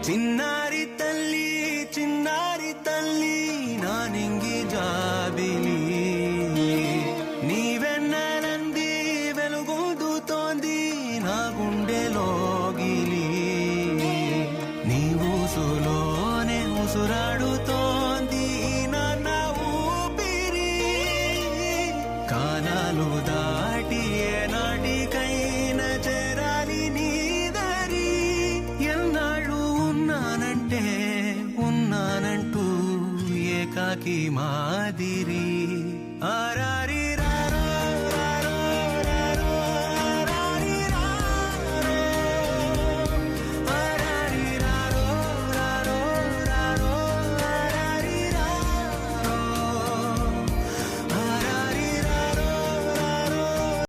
చిన్నారి తల్లి చిన్నారి తల్లి నా నింగి జాబిలి నీవెన్నెలంది వెలుగొందుతోంది నా గుండెలోగిలి నీ ఊసులోనే ఉసురాడుతోంది నా ఊపిరి కాలాలు దాటి ఏనాటికైనా చేరాలి నీ దారి ఎన్నాళ్ళు ఉన్నానంటూ ఏకాకి మాదిరి ఆరా